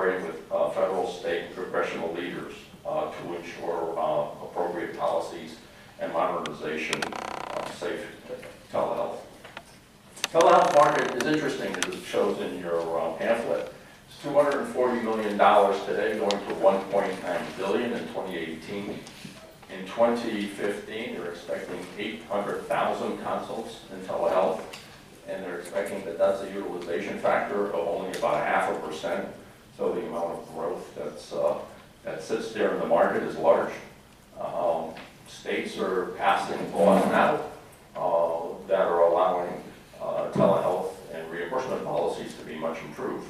collaborating with federal, state, and congressional leaders to ensure appropriate policies and modernization of safe telehealth. Telehealth market is interesting, as it shows in your pamphlet. It's $240 million today, going to $1.9 billion in 2018. In 2015, they're expecting 800,000 consults in telehealth, and they're expecting that that's a utilization factor of only about 0.5%. So the amount of growth that sits there in the market is large. States are passing laws now that are allowing telehealth and reimbursement policies to be much improved.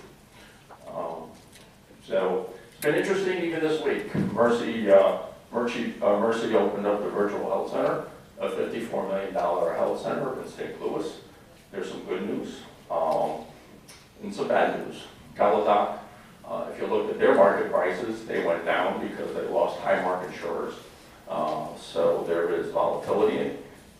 So it's been interesting even this week. Mercy opened up the virtual health center, a $54 million health center in St. Louis. There's some good news and some bad news. Teladoc, if you look at their market prices, they went down because they lost high market shares. So there is volatility,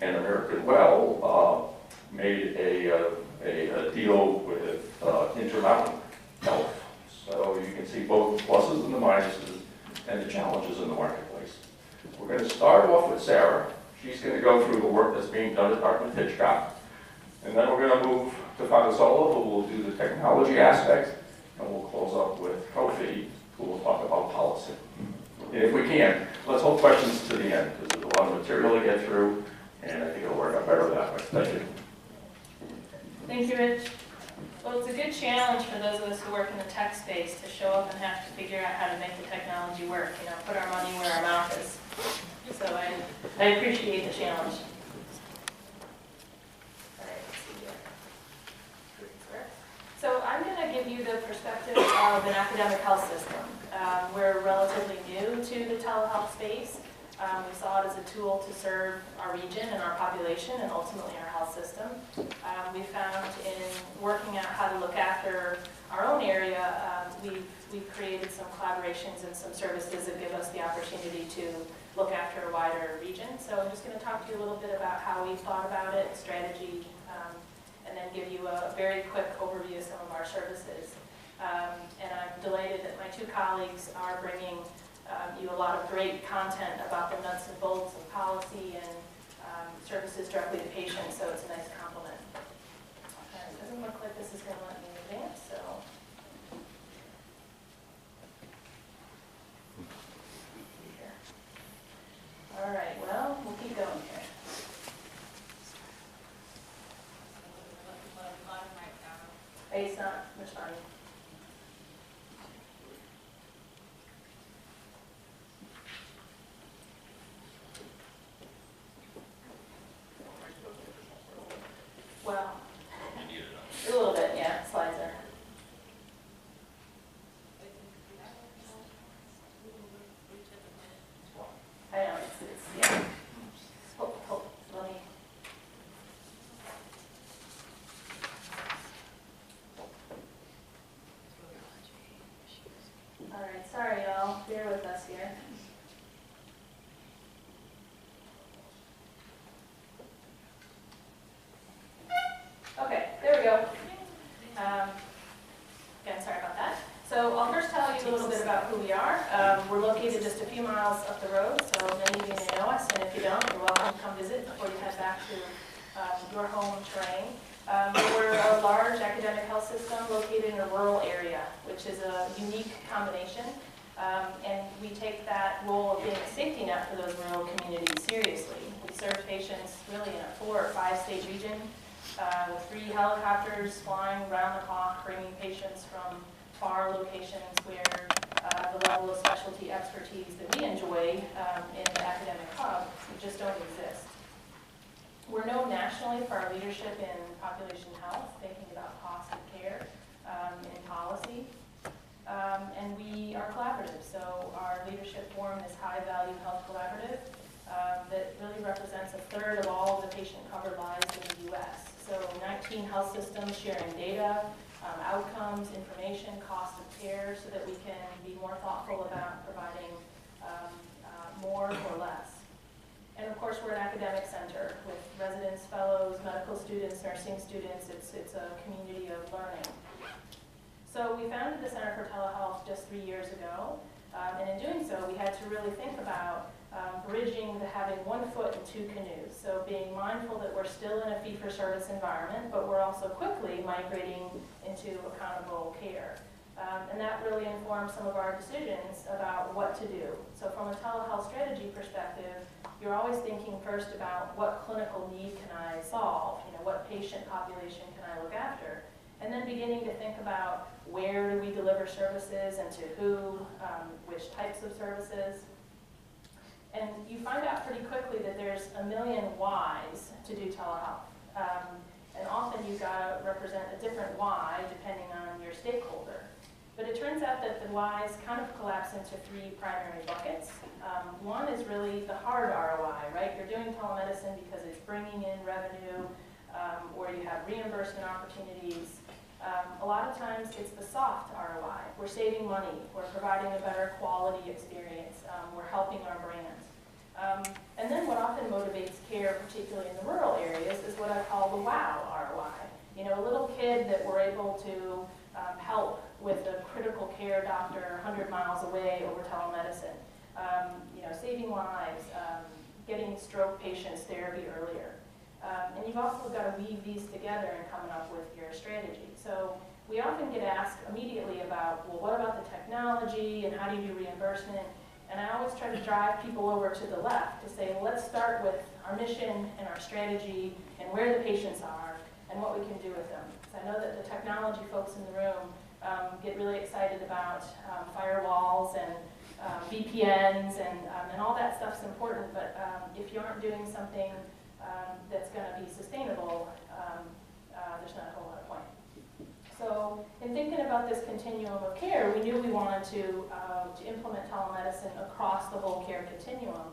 and American Well made a deal with Intermountain Health. So you can see both the pluses and the minuses and the challenges in the marketplace. We're going to start off with Sarah. She's going to go through the work that's being done at Dartmouth-Hitchcock. And then we're going to move to Fadasola, who will do the technology aspect. And we'll close up with Kofi, who will talk about policy. And if we can, let's hold questions to the end, because there's a lot of material to get through, and I think it'll work out better that way. Thank you. Thank you, Rich. Well, it's a good challenge for those of us who work in the tech space to show up and have to figure out how to make the technology work, put our money where our mouth is. So I appreciate the challenge. All right, let's see here. So I'm going to give you the perspective of an academic health system. We're relatively new to the telehealth space. We saw it as a tool to serve our region and our population and ultimately our health system. We found in working out how to look after our own area, we've created some collaborations and some services that give us the opportunity to look after a wider region. So I'm just going to talk to you a little bit about how we thought about it, strategy, and then give you a very quick overview of some of our services. And I'm delighted that my two colleagues are bringing you a lot of great content about the nuts and bolts of policy and services directly to patients, so it's a nice compliment. It doesn't look like this is going to let me advance, so. All right, well, we'll keep going here. Hey, it's not responding. Well, a little bit, yeah, slides are. I know, it's yeah. Let me. All right, sorry y'all, bear with us here. Okay, there we go. Again, sorry about that. So I'll first tell you a little bit about who we are. We're located just a few miles up the road, so many of you may know us, and if you don't, you're welcome to come visit before you head back to your home terrain. We're a large academic health system located in a rural area, which is a unique combination. And we take that role of being a safety net for those rural communities seriously. We serve patients really in a 4- or 5-state region, with 3 helicopters flying around the clock, bringing patients from far locations where the level of specialty expertise that we enjoy in the academic hub just don't exist. We're known nationally for our leadership in population health, thinking about cost of care and policy. And we are collaborative, so our leadership form is High Value Health Collaborative that really represents 1/3 of all of the patient-covered lives in the U.S. So 19 health systems sharing data, outcomes, information, cost of care, so that we can be more thoughtful about providing more for less. And of course, we're an academic center with residents, fellows, medical students, nursing students. It's a community of learning. So we founded the Center for Telehealth just 3 years ago, and in doing so, we had to really think about bridging the having one foot in two canoes. So being mindful that we're still in a fee-for-service environment, but we're also quickly migrating into accountable care. And that really informs some of our decisions about what to do. So from a telehealth strategy perspective, you're always thinking first about what clinical need can I solve, what patient population can I look after, and then beginning to think about where do we deliver services and to who, which types of services. And you find out pretty quickly that there's a million whys to do telehealth. And often you've got to represent a different why depending on your stakeholder. But it turns out that the whys kind of collapse into three primary buckets. One is really the hard ROI, right? You're doing telemedicine because it's bringing in revenue, or you have reimbursement opportunities. A lot of times it's the soft ROI. We're saving money, we're providing a better quality experience, we're helping our brand. And then what often motivates care, particularly in the rural areas, is what I call the wow ROI. A little kid that we're able to help with a critical care doctor 100 miles away over telemedicine. Saving lives, getting stroke patients therapy earlier. And you've also got to weave these together and coming up with your strategy. So we often get asked immediately about, well, what about the technology and how do you do reimbursement? And I always try to drive people over to the left to say, well, let's start with our mission and our strategy and where the patients are and what we can do with them. Because I know that the technology folks in the room get really excited about firewalls and VPNs and all that stuff's important, but if you aren't doing something that's going to be sustainable, there's not a whole lot of point. So in thinking about this continuum of care, we knew we wanted to implement telemedicine across the whole care continuum.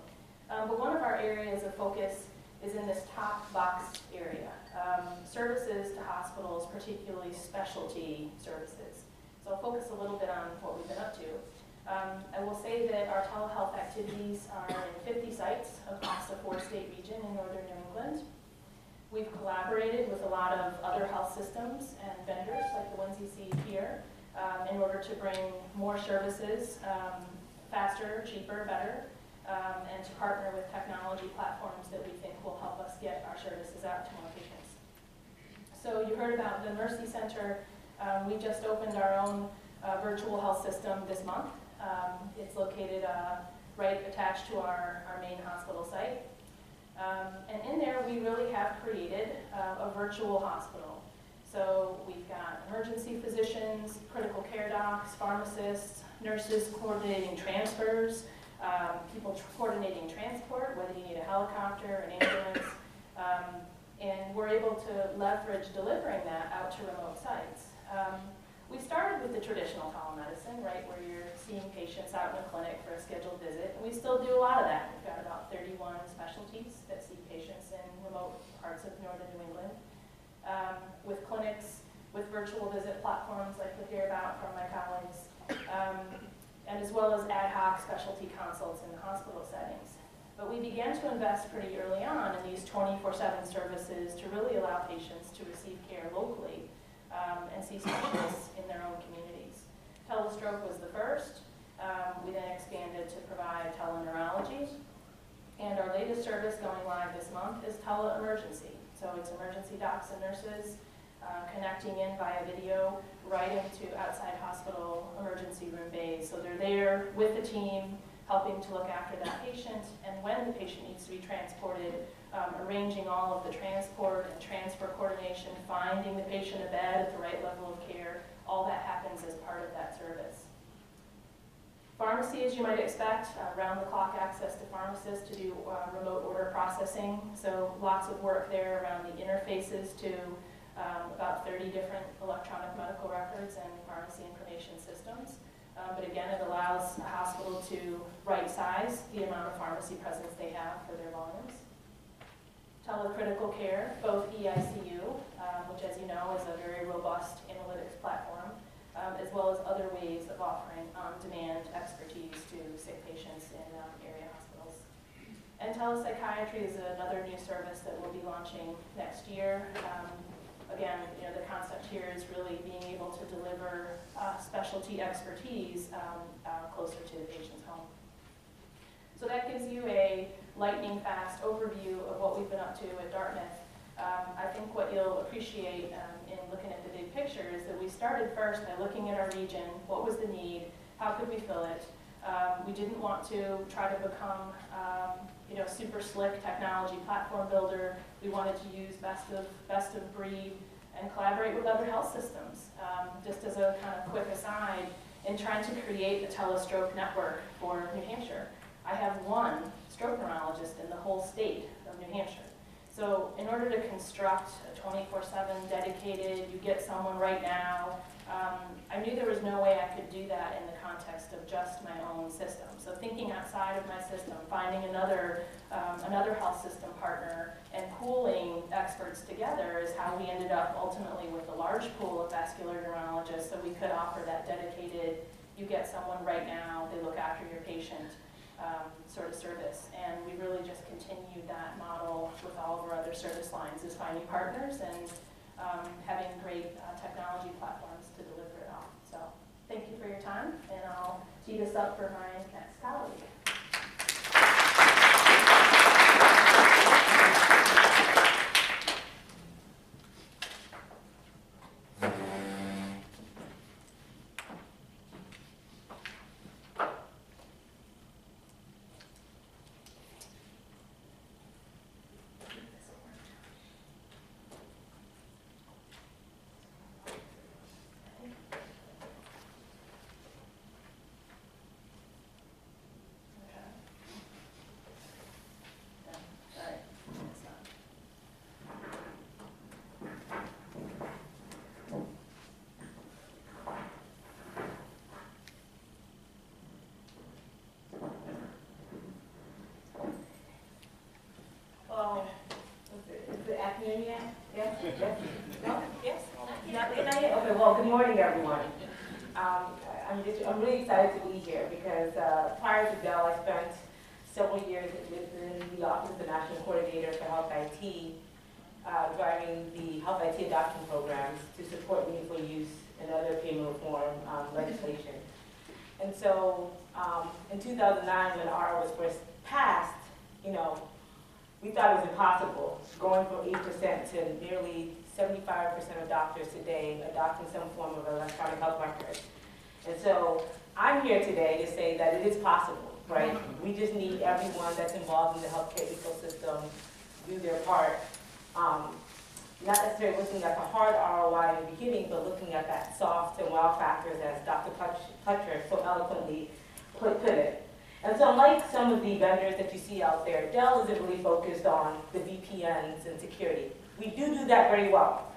But one of our areas of focus is in this top box area, services to hospitals, particularly specialty services. So I'll focus a little bit on what we've been up to. I will say that our telehealth activities are in 50 sites across the 4-state region in northern New England. We've collaborated with a lot of other health systems and vendors, like the ones you see here, in order to bring more services faster, cheaper, better, and to partner with technology platforms that we think will help us get our services out to more patients. So you heard about the Mercy Center. We just opened our own virtual health system this month. It's located right attached to our main hospital site. And in there, we really have created a virtual hospital. So we've got emergency physicians, critical care docs, pharmacists, nurses coordinating transfers, people coordinating transport, whether you need a helicopter, an ambulance. And we're able to leverage delivering that out to remote sites. We started with the traditional telemedicine, right, where you're seeing patients out in the clinic for a scheduled visit, and we still do a lot of that. We've got about 31 specialties that see patients in remote parts of northern New England. With clinics, with virtual visit platforms like you'll hear about from my colleagues, and as well as ad hoc specialty consults in the hospital settings. But we began to invest pretty early on in these 24/7 services to really allow patients to receive care locally and see specialists in their own communities. Telestroke was the first. We then expanded to provide teleneurology. And our latest service going live this month is teleemergency. So it's emergency docs and nurses connecting in via video right into outside hospital emergency room bays. So they're there with the team, helping to look after that patient, and when the patient needs to be transported, arranging all of the transport and transfer coordination, finding the patient a bed at the right level of care, all that happens as part of that service. Pharmacy, as you might expect, round-the-clock access to pharmacists to do remote order processing, so lots of work there around the interfaces to about 30 different electronic medical records and pharmacy information systems. But again, it allows a hospital to right-size the amount of pharmacy presence they have for their volumes. Telecritical care, both EICU, which as you know is a very robust analytics platform, as well as other ways of offering on-demand expertise to sick patients in area hospitals. And telepsychiatry is another new service that we'll be launching next year. again, the concept here is really being able to deliver specialty expertise closer to the patient's home. So that gives you a lightning fast overview of what we've been up to at Dartmouth. I think what you'll appreciate in looking at the big picture is that we started first by looking at our region, what was the need, how could we fill it. We didn't want to try to become super slick technology platform builder. We wanted to use best of breed and collaborate with other health systems. Just as a kind of quick aside, in trying to create the telestroke network for New Hampshire, I have one stroke neurologist in the whole state of New Hampshire. So in order to construct a 24/7 dedicated, you get someone right now, I knew there was no way I could do that in the context of just my own system. So thinking outside of my system, finding another health system partner and pooling experts together is how we ended up ultimately with a large pool of vascular neurologists, so we could offer that dedicated, you get someone right now, they look after your patient sort of service. And we really just continued that model with all of our other service lines, is finding partners and having great technology platforms to deliver it all. So thank you for your time, and I'll tee this up for my next colleague. Yes? Yes? No? Yes? Not yet? Okay, well, good morning, everyone. I'm really excited to be here because prior to Dell, I spent several years within the Office of the National Coordinator for Health IT, driving the Health IT adoption programs to support meaningful use and other payment reform legislation. And so in 2009, when R was first passed, we thought it was impossible, going from 8% to nearly 75% of doctors today adopting some form of electronic health record. And so I'm here today to say that it is possible, right? We just need everyone that's involved in the healthcare ecosystem do their part. Not necessarily looking at the hard ROI in the beginning, but looking at that soft and wow factors, as Dr. Pletcher so eloquently put it. And so unlike some of the vendors that you see out there, Dell isn't really focused on the VPNs and security. We do that very well,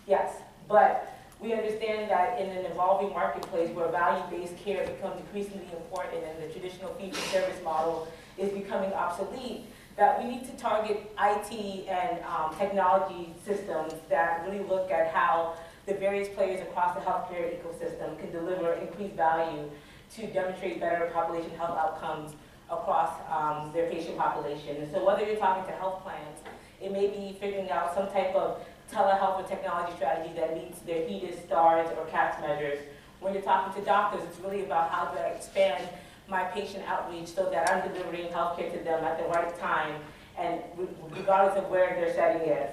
yes, but we understand that in an evolving marketplace where value-based care becomes increasingly important and the traditional fee-for-service model is becoming obsolete, that we need to target IT and technology systems that really look at how the various players across the healthcare ecosystem can deliver increased value to demonstrate better population health outcomes across their patient population. And so whether you're talking to health plans, it may be figuring out some type of telehealth or technology strategy that meets their HEDIS, STARS, or CAPS measures. When you're talking to doctors, it's really about how do I expand my patient outreach so that I'm delivering healthcare to them at the right time and regardless of where their setting is.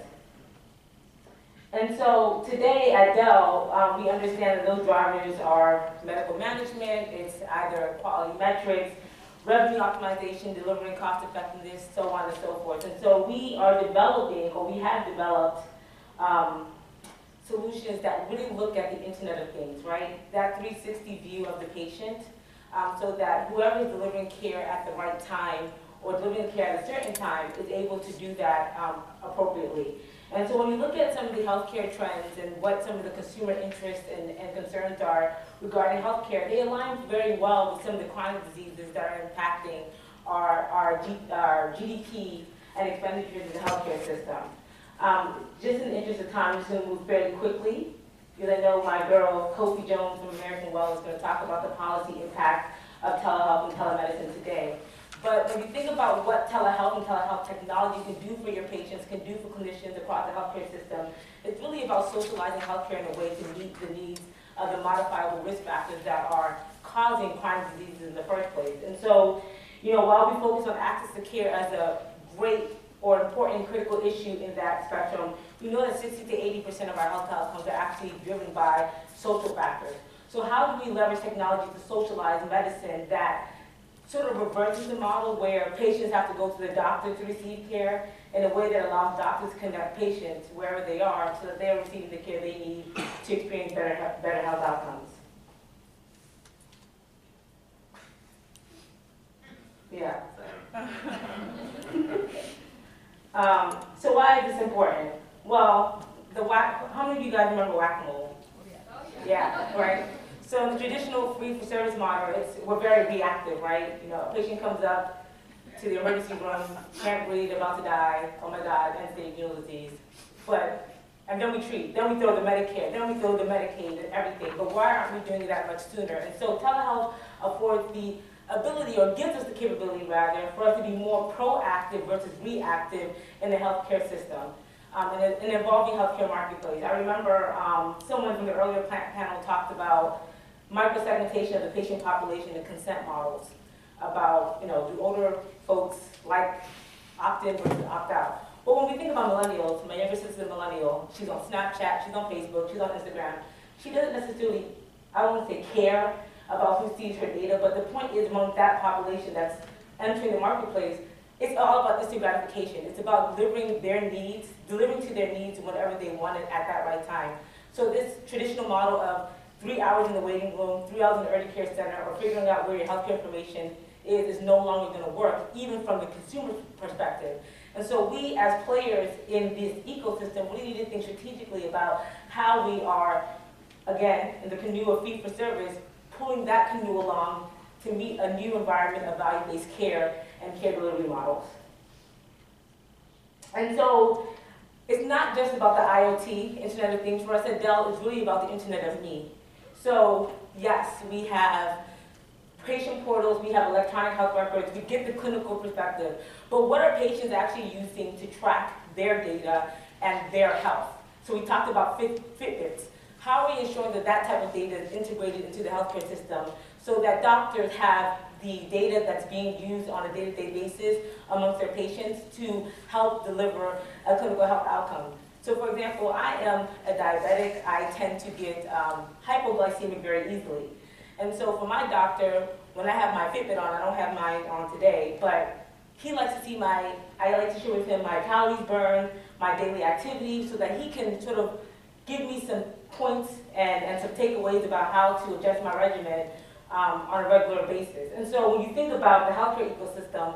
And so today at Dell, we understand that those drivers are medical management, it's either quality metrics, revenue optimization, delivering cost effectiveness, so on and so forth. And so we are developing, or we have developed, solutions that really look at the Internet of Things, right? That 360 view of the patient, so that whoever is delivering care at the right time or delivering care at a certain time is able to do that appropriately. And so when you look at some of the healthcare trends and what some of the consumer interests and concerns are regarding healthcare, they align very well with some of the chronic diseases that are impacting our GDP and expenditures in the healthcare system. Just in the interest of time, I'm just going to move fairly quickly, because I know my girl, Kofi Jones from American Well, is going to talk about the policy impact of telehealth and telemedicine today. But when you think about what telehealth and telehealth technology can do for your patients, can do for clinicians across the healthcare system, it's really about socializing healthcare in a way to meet the needs of the modifiable risk factors that are causing chronic diseases in the first place. And so, while we focus on access to care as a great or important critical issue in that spectrum, we know that 60 to 80% of our health outcomes are actually driven by social factors. So how do we leverage technology to socialize medicine that sort of reverses the model where patients have to go to the doctor to receive care in a way that allows doctors to connect patients wherever they are so that they're receiving the care they need to experience better health outcomes? Yeah. So why is this important? Well, how many of you guys remember whack-a-mole? Yeah, right? So in the traditional fee-for-service model, we're very reactive, right? A patient comes up to the emergency room, can't breathe, about to die, oh my God, end-stage renal disease. And then we treat, then we throw the Medicare, then we throw the Medicaid and everything. But why aren't we doing it that much sooner? And so telehealth affords the ability, or gives us the capability rather, for us to be more proactive versus reactive in the healthcare system. In an evolving healthcare marketplace. I remember someone from the earlier panel talked about microsegmentation of the patient population and consent models about, do older folks like opt-in versus opt-out? Well, when we think about millennials, my younger sister is a millennial, she's on Snapchat, she's on Facebook, she's on Instagram. She doesn't necessarily, I don't want to say care about who sees her data, but the point is among that population that's entering the marketplace, it's all about instant gratification. It's about delivering to their needs whenever they want it at that right time. So this traditional model of 3 hours in the waiting room, 3 hours in the urgent care center, or figuring out where your healthcare information is no longer going to work, even from the consumer perspective. And so we, as players in this ecosystem, we need to think strategically about how we are, again, in the canoe of fee-for-service, pulling that canoe along to meet a new environment of value-based care and care delivery models. And so it's not just about the IoT, Internet of Things. For us at Dell, it's really about the Internet of Me. So yes, we have patient portals, we have electronic health records, we get the clinical perspective. But what are patients actually using to track their data and their health? So we talked about Fitbits. How are we ensuring that that type of data is integrated into the healthcare system so that doctors have the data that's being used on a day-to-day basis amongst their patients to help deliver a clinical health outcome? So for example, I am a diabetic. I tend to get hypoglycemic very easily. And so for my doctor, when I have my Fitbit on, I don't have mine on today, but he likes to see I like to share with him my calories burned, my daily activity, so that he can sort of give me some points and some takeaways about how to adjust my regimen on a regular basis. And so when you think about the healthcare ecosystem,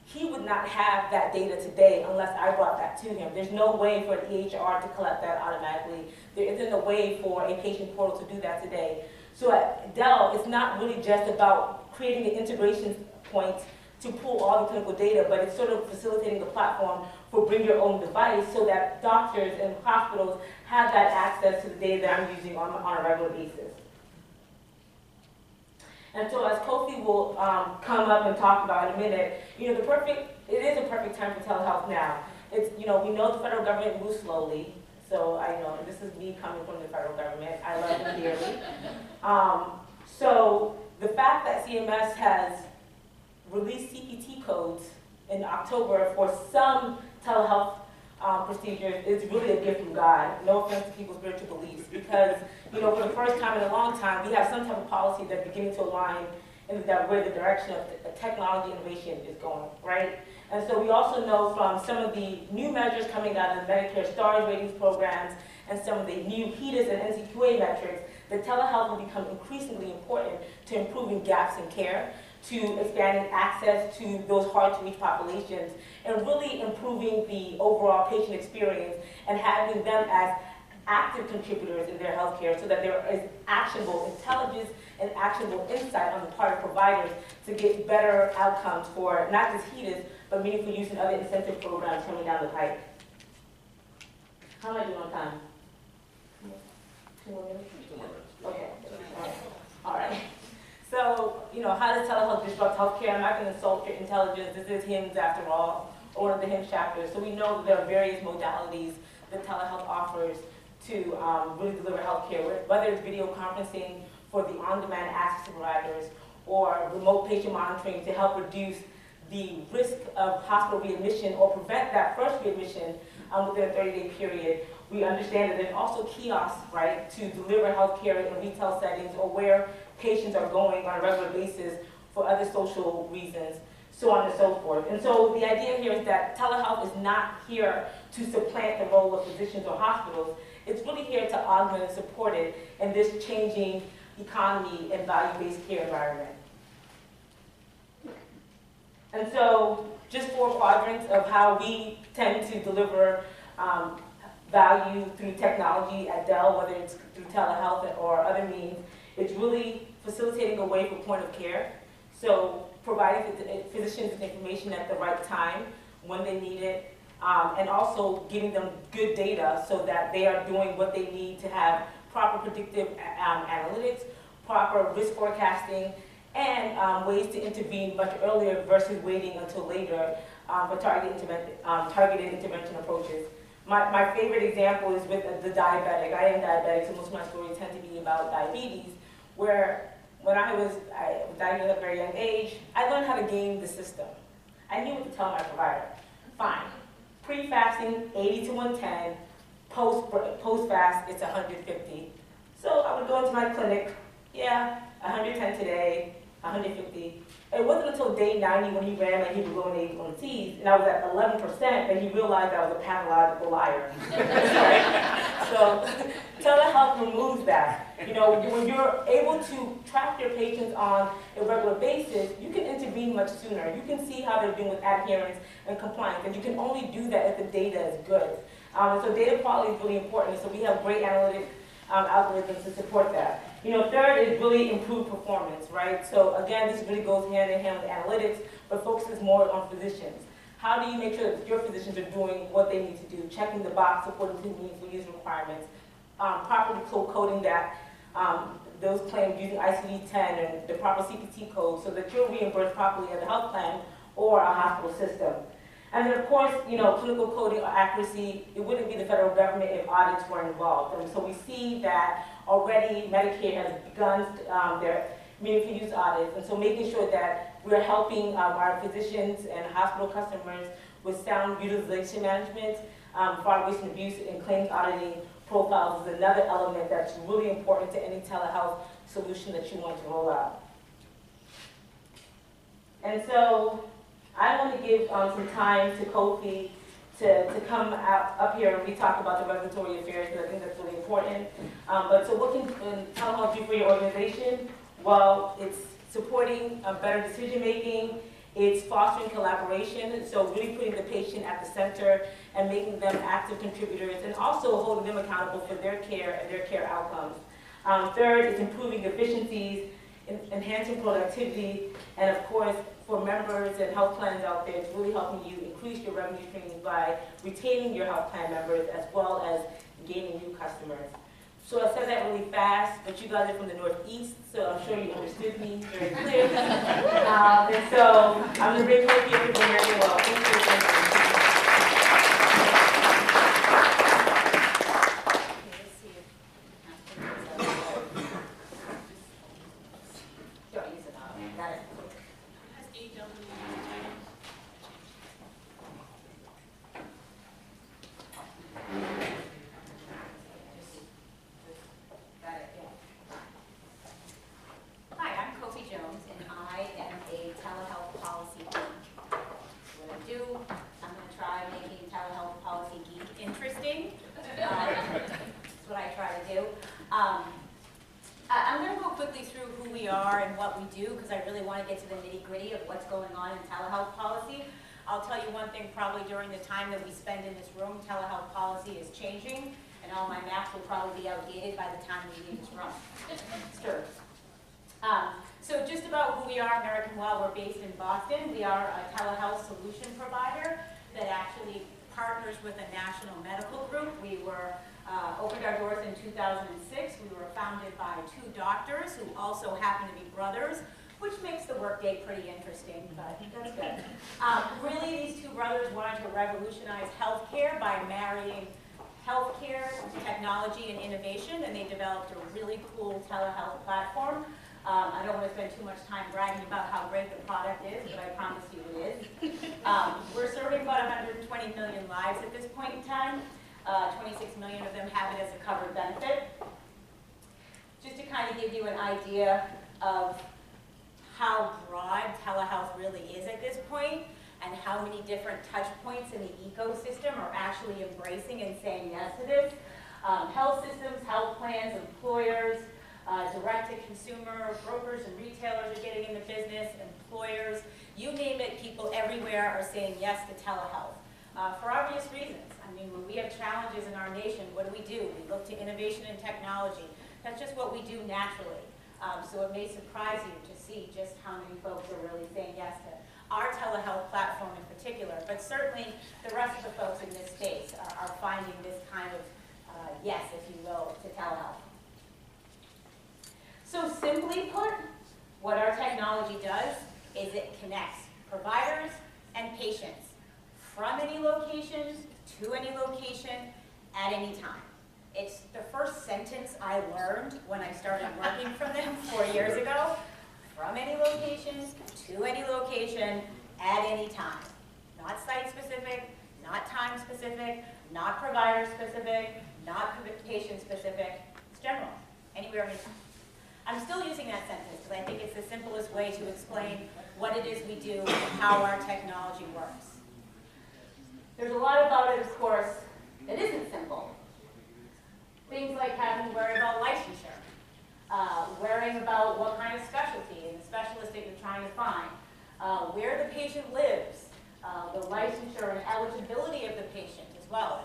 he would not have that data today unless I brought that to him. There's no way for an EHR to collect that automatically. There isn't a way for a patient portal to do that today. So at Dell, it's not really just about creating an integration point to pull all the clinical data, but it's sort of facilitating the platform for bring your own device so that doctors and hospitals have that access to the data that I'm using on a regular basis. And so as Kofi will come up and talk about in a minute, it is a perfect time for telehealth now. We know the federal government moves slowly, so I know, and this is me coming from the federal government, I love them dearly. So the fact that CMS has released CPT codes in October for some telehealth procedures is really a gift from God. No offense to people's spiritual beliefs, because for the first time in a long time, we have some type of policy that's beginning to align in where the direction of technology innovation is going, right? And so we also know from some of the new measures coming out of the Medicare Stars ratings programs and some of the new HEDIS and NCQA metrics that telehealth will become increasingly important to improving gaps in care, to expanding access to those hard-to-reach populations, and really improving the overall patient experience and having them as active contributors in their healthcare so that there is actionable intelligence and actionable insight on the part of providers to get better outcomes for not just HEDIS, but meaningful use in other incentive programs coming down the pipe. How am I doing on time? 2 more minutes? 2 more minutes. Okay. All right. So, how does telehealth disrupt healthcare? I'm not going to insult your intelligence. This is HIMSS after all, or one of the HIMSS chapters. So we know that there are various modalities that telehealth offers to really deliver healthcare, whether it's video conferencing for the on-demand access to providers or remote patient monitoring to help reduce the risk of hospital readmission or prevent that first readmission within a 30-day period. We understand that there's also kiosks, right, to deliver healthcare in retail settings or where patients are going on a regular basis for other social reasons, so on and so forth. And so the idea here is that telehealth is not here to supplant the role of physicians or hospitals. It's really here to augment and support it in this changing economy and value-based care environment. And so just 4 quadrants of how we tend to deliver value through technology at Dell, whether it's through telehealth or other means. It's really facilitating a way for point of care. So providing physicians with information at the right time when they need it, and also giving them good data so that they are doing what they need to have proper predictive analytics, proper risk forecasting, and ways to intervene much earlier versus waiting until later for targeted intervention approaches. My favorite example is with the diabetic. I am diabetic, so most of my stories tend to be about diabetes, where when I was diagnosed at a very young age, I learned how to game the system. I knew what to tell my provider. Fine. Pre-fasting, 80 to 110. Post-fast, it's 150. So I would go into my clinic, 110 today, 150. It wasn't until day 90 when he ran my hemoglobin A1Cs, and I was at 11%, that he realized I was a pathological liar. Right? So telehealth removes that. When you're able to track your patients on a regular basis, you can intervene much sooner. You can see how they're doing with adherence and compliance, and you can only do that if the data is good. So data quality is really important, so we have great analytic algorithms to support that. Third is really improved performance, right? So again, this really goes hand in hand with analytics, but focuses more on physicians. How do you make sure that your physicians are doing what they need to do, checking the box according to meaningful use requirements, properly coding that, those claims using ICD-10 and the proper CPT code so that you're reimbursed properly as a health plan or a hospital system. And then of course, clinical coding or accuracy, it wouldn't be the federal government if audits were involved. And so we see that already Medicare has begun their meaningful use audits. And so making sure that we're helping our physicians and hospital customers with sound utilization management, fraud, waste, and abuse, and claims auditing profiles is another element that's really important to any telehealth solution that you want to roll out. And so I want to give some time to Kofi to come up here and we talk about the regulatory affairs, because I think that's really important. But so what can telehealth do for your organization? Well, it's supporting better decision making, it's fostering collaboration, so really putting the patient at the center and making them active contributors, and also holding them accountable for their care and their care outcomes. Third, it's improving efficiencies, enhancing productivity, and of course, for members and health plans out there, it's really helping you increase your revenue streams by retaining your health plan members as well as gaining new customers. So I said that really fast, but you guys are from the Northeast, so I'm sure you understood me very clearly. And so I'm going to bring Kofi here to very well. Thank you. I'm going to go quickly through who we are and what we do, because I really want to get to the nitty-gritty of what's going on in telehealth policy. I'll tell you one thing, probably during the time that we spend in this room, telehealth policy is changing, and all my maps will probably be outdated by the time we leave this room. Sure. So just about who we are, American Well, we're based in Boston. We are a telehealth solution provider that actually partners with a national medical group. We were opened our doors in 2006. We were founded by two doctors who also happen to be brothers, which makes the workday pretty interesting, but that's good. Really, these two brothers wanted to revolutionize healthcare by marrying healthcare, technology, and innovation, and they developed a really cool telehealth platform. I don't want to spend too much time bragging about how great the product is, but I promise you it is. We're serving about 120 million lives at this point in time. 26 million of them have it as a covered benefit. Just to kind of give you an idea of how broad telehealth really is at this point, and how many different touch points in the ecosystem are actually embracing and saying yes to this. Health systems, health plans, employers, direct-to-consumer, brokers and retailers are getting in the business, employers, you name it, people everywhere are saying yes to telehealth. For obvious reasons. I mean, when we have challenges in our nation, what do? We look to innovation and technology. That's just what we do naturally. So it may surprise you to see just how many folks are really saying yes to our telehealth platform in particular, but certainly the rest of the folks in this space are finding this kind of yes, if you will, to telehealth. So simply put, what our technology does is it connects providers and patients from any location to any location at any time. It's the first sentence I learned when I started working for them 4 years ago. From any location to any location at any time. Not site specific, not time specific, not provider specific, not patient specific. It's general, anywhere, anytime. I'm still using that sentence because I think it's the simplest way to explain what it is we do and how our technology works. There's a lot about it, of course, that isn't simple. Things like having to worry about licensure, worrying about what kind of specialty and the specialist that you're trying to find, where the patient lives, the licensure and eligibility of the patient as well.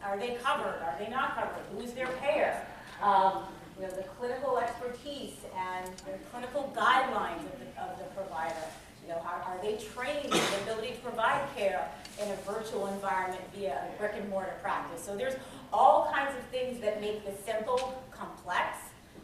Are they covered? Are they not covered? Who's their payer? The clinical expertise and the clinical guidelines of the provider. Are they trained in the ability to provide care in a virtual environment via a brick and mortar practice? So there's all kinds of things that make the simple complex,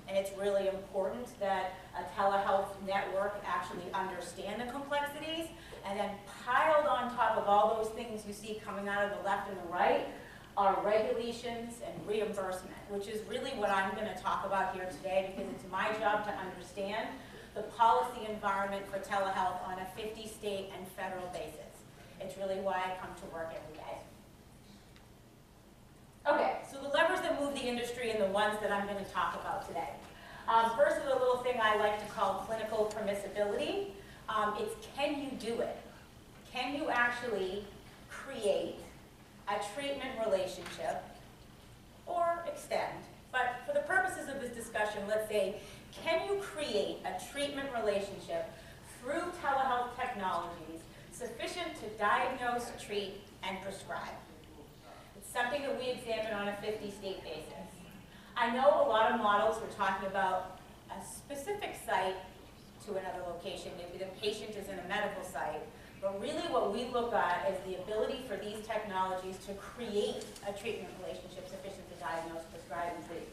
and it's really important that a telehealth network actually understand the complexities, and then piled on top of all those things you see coming out of the left and the right are regulations and reimbursement, which is really what I'm going to talk about here today, because it's my job to understand the policy environment for telehealth on a 50-state and federal basis. It's really why I come to work every day. Okay, so the levers that move the industry and the ones that I'm going to talk about today. First is a little thing I like to call clinical permissibility. It's can you do it? Can you actually create a treatment relationship or extend? But for the purposes of this discussion, let's say, can you create a treatment relationship through telehealth technologies sufficient to diagnose, treat, and prescribe? It's something that we examine on a 50-state basis. I know a lot of models were talking about a specific site to another location. Maybe the patient is in a medical site. But really what we look at is the ability for these technologies to create a treatment relationship sufficient to diagnose, prescribe, and treat.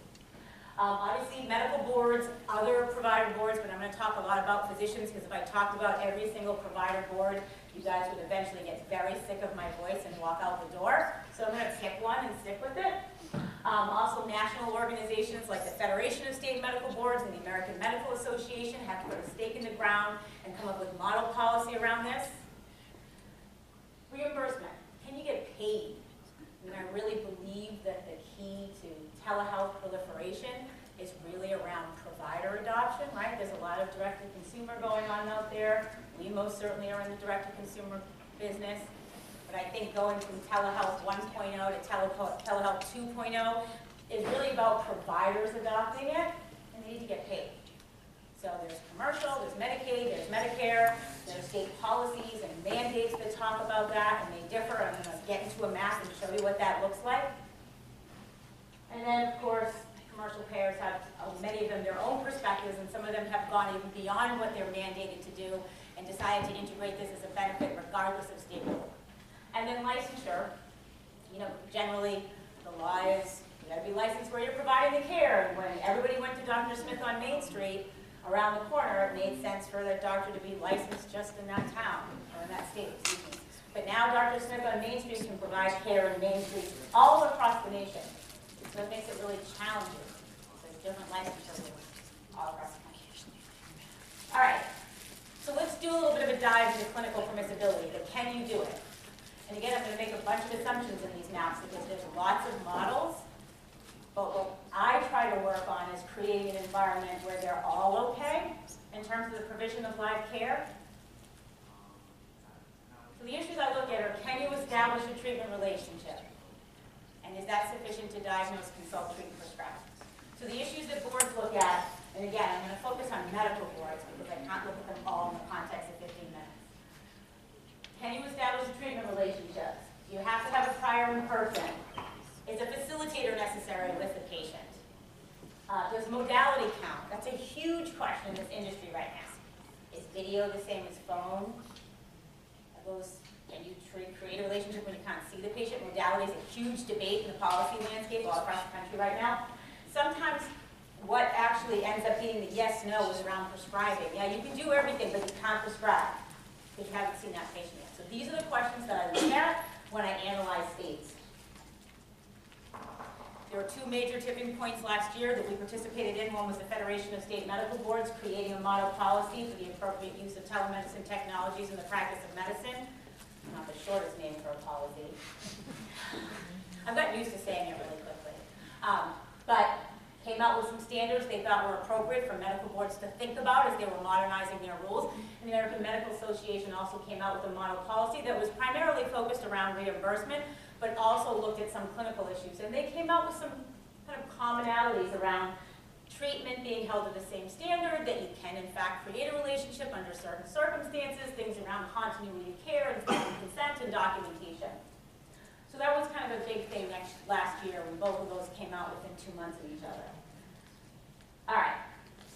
Obviously, medical boards, other provider boards, but I'm going to talk a lot about physicians because if I talked about every single provider board, you guys would eventually get very sick of my voice and walk out the door. So I'm going to pick one and stick with it. Also, national organizations like the Federation of State Medical Boards and the American Medical Association have to put a stake in the ground and come up with model policy around this. Reimbursement. Can you get paid? I really believe that the key to telehealth proliferation is really around provider adoption, right? There's a lot of direct-to-consumer going on out there. We most certainly are in the direct-to-consumer business. But I think going from telehealth 1.0 to telehealth 2.0 is really about providers adopting it, and they need to get paid. So there's commercial, there's Medicaid, there's Medicare, there's state policies and mandates that talk about that, and they differ. I'm going to get into a map and show you what that looks like. And then, of course, commercial payers have, many of them, their own perspectives, and some of them have gone even beyond what they're mandated to do and decided to integrate this as a benefit regardless of state rule. And then licensure, generally the law is you got to be licensed where you're providing the care. And when everybody went to Dr. Smith on Main Street, around the corner, it made sense for the doctor to be licensed just in that town, or in that state, excuse me. But now Dr. Smith on Main Street can provide care in Main Street all across the nation. So it makes it really challenging. There's different licensure rules all across the country. All right, so let's do a little bit of a dive into clinical permissibility, but can you do it? And again, I'm going to make a bunch of assumptions in these maps because there's lots of models, but what I try to work on is creating an environment where they're all okay in terms of the provision of live care. So the issues I look at are, can you establish a treatment relationship? And is that sufficient to diagnose, consult, treat, and prescribe? So the issues that boards look at, and again, I'm going to focus on medical boards because I can't look at them all in the context of 15 minutes. Can you establish a treatment relationship? Do you have to have a prior in person? Is a facilitator necessary with the patient? Does modality count? That's a huge question in this industry right now. Is video the same as phone? Can you create a relationship when you can't see the patient? Modality is a huge debate in the policy landscape all across the country right now. Sometimes what actually ends up being the yes/no is around prescribing. Yeah, you can do everything, but you can't prescribe because you haven't seen that patient yet. So these are the questions that I look at when I analyze states. There were two major tipping points last year that we participated in. One was the Federation of State Medical Boards creating a model policy for the appropriate use of telemedicine technologies in the practice of medicine. Not the shortest name for a policy. I've gotten used to saying it really quickly. But came out with some standards they thought were appropriate for medical boards to think about as they were modernizing their rules. And the American Medical Association also came out with a model policy that was primarily focused around reimbursement, but also looked at some clinical issues. And they came out with some kind of commonalities around treatment being held to the same standard, that you can in fact create a relationship under certain circumstances, things around continuity of care, informed consent, and documentation. So that was kind of a big thing last year when both of those came out within 2 months of each other. All right,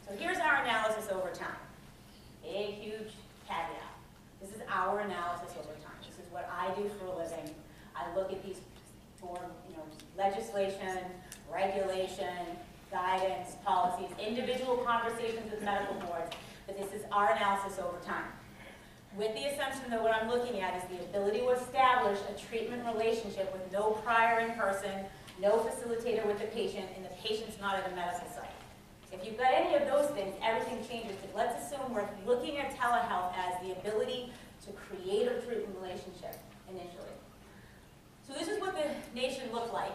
so here's our analysis over time. Big, huge caveat. This is our analysis over time. This is what I do for a living. I look at these for legislation, regulation, guidance, policies, individual conversations with medical boards, but this is our analysis over time. With the assumption that what I'm looking at is the ability to establish a treatment relationship with no prior in person, no facilitator with the patient, and the patient's not at a medical site. If you've got any of those things, everything changes. But let's assume we're looking at telehealth as the ability to create a treatment relationship initially. So this is what the nation looked like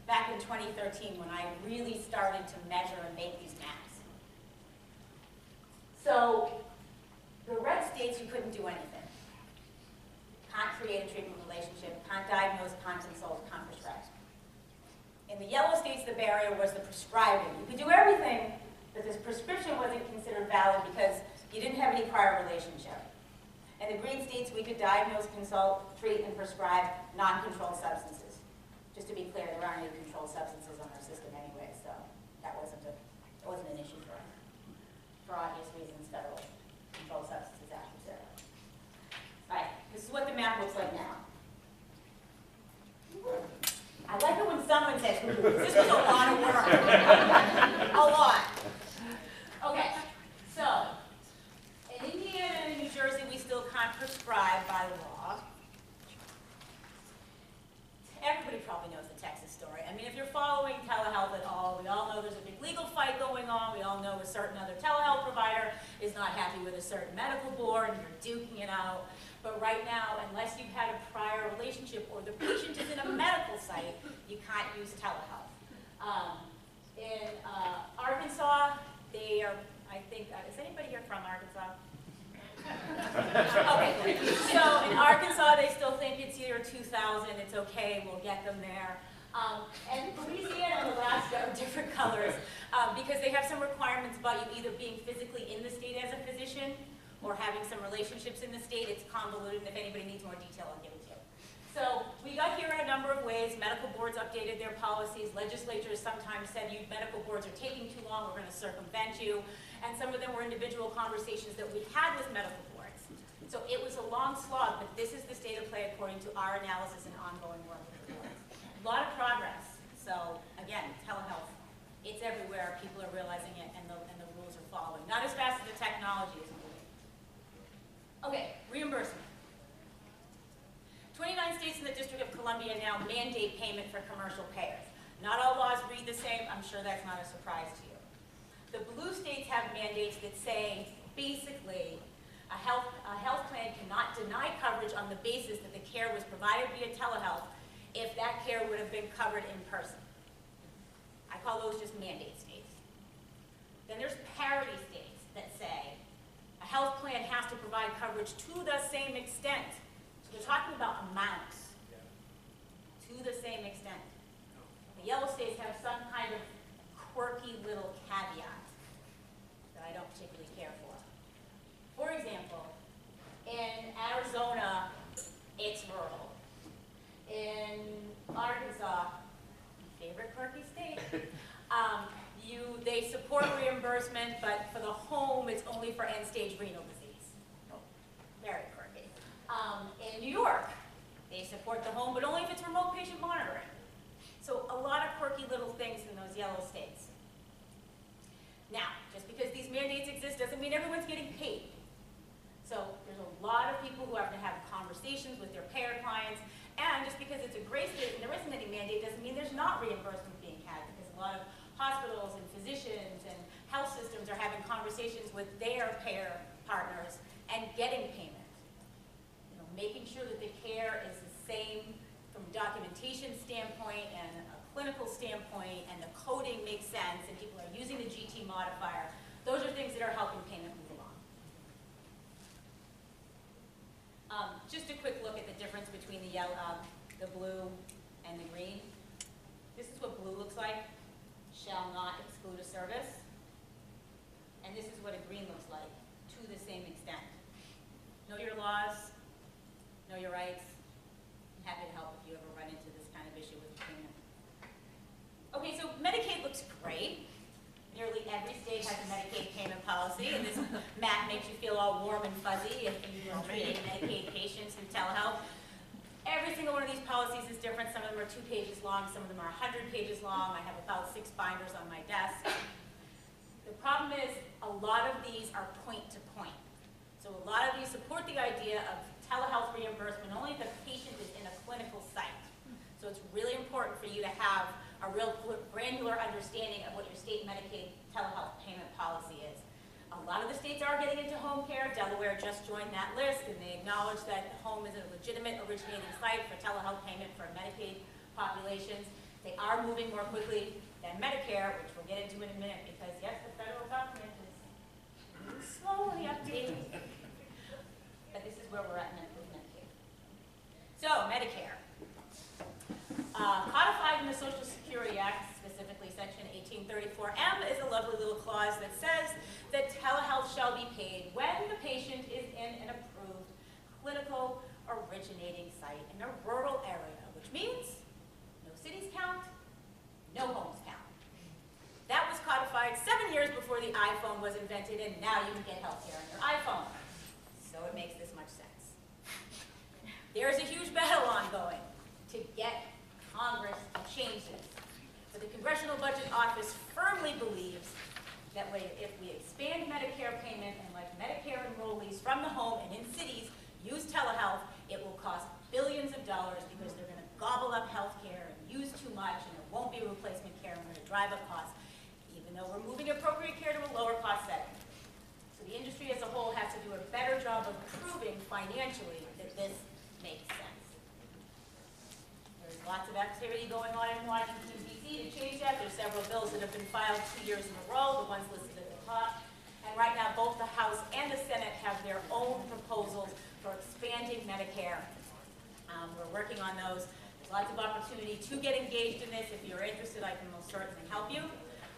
back in 2013 when I really started to measure and make these maps. So the red states, you couldn't do anything. Can't create a treatment relationship, can't diagnose, can't consult, can't prescribe. In the yellow states, the barrier was the prescribing. You could do everything, but this prescription wasn't considered valid because you didn't have any prior relationship. In the green states, we could diagnose, consult, treat, and prescribe non-controlled substances. Just to be clear, there aren't any controlled substances on our system anyway, so that wasn't an issue for us. For obvious reasons, federal Controlled Substances Act was there. All right, this is what the map looks like now. I like it when someone says, ooh, this was a lot of work. A lot. Okay, so in Indiana and New Jersey, we still can't prescribe by law. Everybody probably knows the Texas story. I mean, if you're following telehealth at all, we all know there's a big legal fight going on. We all know a certain other telehealth provider is not happy with a certain medical board, and you're duking it out. But right now, unless you've had a prior relationship or the patient is in a medical site, you can't use telehealth. In Arkansas, they are, I think, is anybody here from Arkansas? Okay, so in Arkansas, they still think it's year 2000, it's okay, we'll get them there. And Louisiana and Alaska are different colors because they have some requirements about you either being physically in the state as a physician or having some relationships in the state. It's convoluted, and if anybody needs more detail, I'll give it to you. So we got here in a number of ways. Medical boards updated their policies. Legislatures sometimes said, you medical boards are taking too long, we're going to circumvent you. And some of them were individual conversations that we had with medical boards. So it was a long slog, but this is the state of play according to our analysis and ongoing work with the boards. A lot of progress. So again, telehealth, it's everywhere. People are realizing it, and the rules are following. not as fast as the technology is moving. Okay, reimbursement. 29 states in the District of Columbia now mandate payment for commercial payers. Not all laws read the same. I'm sure that's not a surprise to you. The blue states have mandates that say, basically, a health plan cannot deny coverage on the basis that the care was provided via telehealth if that care would have been covered in person. I call those just mandate states. Then there's parity states that say a health plan has to provide coverage to the same extent. So they're talking about amounts, to the same extent. The yellow states have some kind of quirky little caveat that I don't particularly care for. For example, in Arizona, it's rural. In Arkansas, my favorite quirky state, they support reimbursement, but for the home, it's only for end-stage renal disease. Very quirky. In New York, they support the home, but only if it's remote patient monitoring. So a lot of quirky little things in those yellow states. Now, just because these mandates exist doesn't mean everyone's getting paid. So there's a lot of people who have to have conversations with their payer clients, and just because it's a gray state and there isn't any mandate doesn't mean there's not reimbursement being had, because a lot of hospitals and physicians and health systems are having conversations with their payer partners and getting payment. You know, making sure that the care is the same from a documentation standpoint and a clinical standpoint, and the coding makes sense, and people are using the GT modifier. Those are things that are helping payment move along. Just a quick look at the difference between the yellow, the blue, and the green. This is what blue looks like. Shall not exclude a service. And this is what a green looks like, to the same extent. Know your laws, know your rights. I'm happy to help if you ever run into this kind of issue with payment. Okay, so Medicaid looks great. Nearly every state has a Medicaid payment policy, and this map makes you feel all warm and fuzzy if you're treating Medicaid patients through telehealth. Every single one of these policies is different. Some of them are 2 pages long, some of them are 100 pages long. I have about 6 binders on my desk. The problem is a lot of these are point to point. So a lot of these support the idea of telehealth reimbursement only if the patient is in a clinical site. So it's really important for you to have a real granular understanding of what your state Medicaid telehealth payment policy is. A lot of the states are getting into home care. Delaware just joined that list, and they acknowledge that home is a legitimate originating site for telehealth payment for Medicaid populations. They are moving more quickly than Medicare, which we'll get into in a minute, because yes, the federal government is slowly updating. But this is where we're at with Medicaid. So, Medicare. Codified in the Social Security Act, specifically Section 1834M, is a lovely little clause that says that telehealth shall be paid when the patient is in an approved clinical originating site in a rural area, which means no cities count, no homes count. That was codified 7 years before the iPhone was invented, and now you can get healthcare on your iPhone. So it makes this much sense. There's a huge battle ongoing to get Congress to change this. But the Congressional Budget Office firmly believes that if we expand Medicare payment and let Medicare enrollees from the home and in cities use telehealth, it will cost billions of dollars because they're going to gobble up health care and use too much, and there won't be replacement care, and we're going to drive up costs, even though we're moving appropriate care to a lower cost setting. So the industry as a whole has to do a better job of proving financially that this makes sense. There's lots of activity going on in Washington, D.C. to change that. There's several bills that have been filed 2 years in a row, the ones listed at the top. And right now, both the House and the Senate have their own proposals for expanding Medicare. We're working on those. There's lots of opportunity to get engaged in this. If you're interested, I can most certainly help you.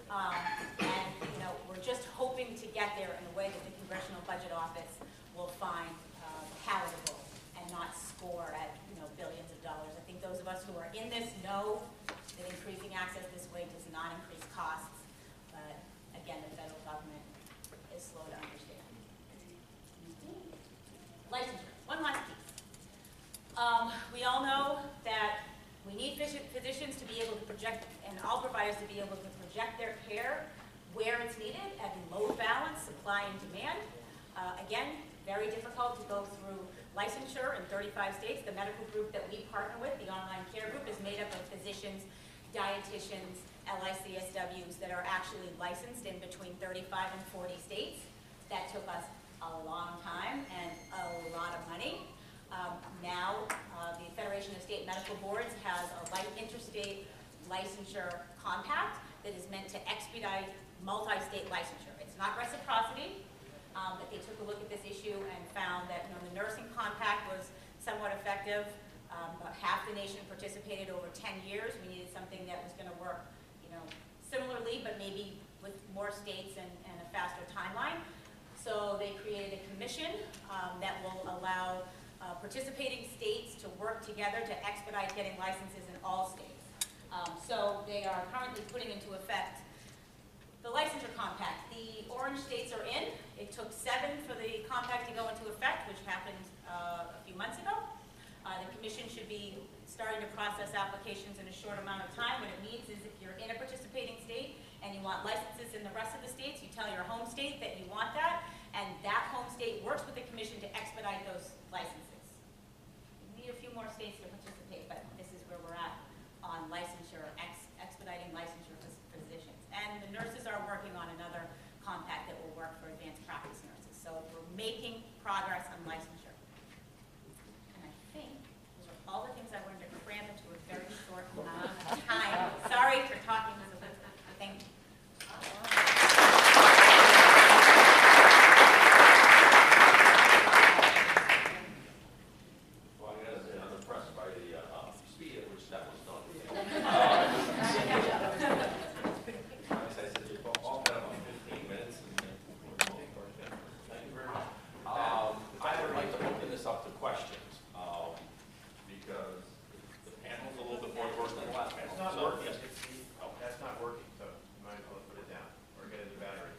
And we're just hoping to get there in a way that the Congressional Budget Office will find palatable and not score at billions of dollars. I think those of us who are in this know that increasing access this way does not increase costs. But again, the federal government is slow to understand. Licensure, one last piece. We all know that we need physicians to be able to project, and all providers to be able to project their care where it's needed at load balance, supply and demand. Again, very difficult to go through licensure in 35 states. The medical group that we partner with, the online care group, is made up of physicians, dietitians, LICSWs that are actually licensed in between 35 and 40 states. That took us a long time and a lot of money. Now, the Federation of State Medical Boards has a interstate licensure compact that is meant to expedite multi-state licensure. It's not reciprocity, but they took a look at this issue and found that the nursing compact was somewhat effective. About half the nation participated over 10 years. We needed something that was going to work, similarly, but maybe with more states and a faster timeline. So they created a commission that will allow participating states to work together to expedite getting licenses in all states. So they are currently putting into effect the licensure compact. The orange states are in. It took 7 for the compact to go into effect, which happened a few months ago. The commission should be starting to process applications in a short amount of time. What it means is if you're in a participating state and you want licenses in the rest of the states, you tell your home state that you want that, and that home state works with the commission to expedite those licenses. We need a few more states to participate, but this is where we're at on licensure, expediting licensure for physicians. And the nurses are working on another compact that will work for advanced practice nurses. So we're making progress on licensure. And I think those are all the things I wanted to cram into a very short amount of time. Sorry for talking so much. Thank you. Well, I gotta say, I'm impressed by the speed at which that was done. As I said, you've all got about 15 minutes. Thank you very much. I would like to open this up to questions because the panel's a little bit more diverse than the last panel. It's not So, working. yes. That's not working, so you might as well put it down or get a new battery.